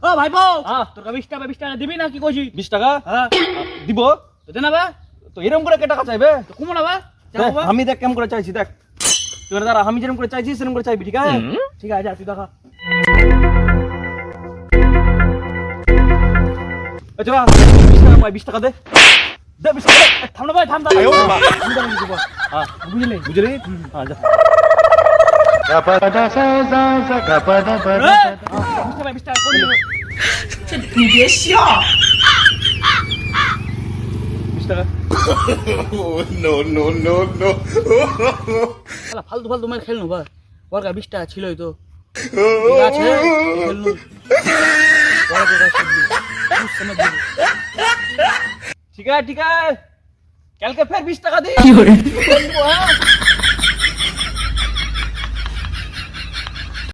ও ভাইপো তোর 20 টাকা দিবি না কি কইছি? 20 টাকা হ্যাঁ দিব তো দে না বা তো এরকম করে কে টাকা চাইবে? তো কমো না বা আমি দেখ কেমন করে চাইছি দেখ তুই দাঁড়া আমি যেরকম করে চাইছি সেরকম করে চাইবি ঠিক আছে? ঠিক আছে যা তুই দেখা চলা 20 টাকা পাই 20 টাকা দে দে 20 টাকা থাম না ভাই থাম থাম আমি তো দিব হ্যাঁ বুঝলি বুঝলি হ্যাঁ যা 20 টাকা করে দিও 20 টাকা শালা ফালতু ফালতু মার খেলনো বা ওর কা 20 টাকা ছিলই তো ঠিক আছে খেলনো ওর কা সবজি সমঝ গেলি ঠিক আছে কালকে ফের 20 টাকা দে কি করে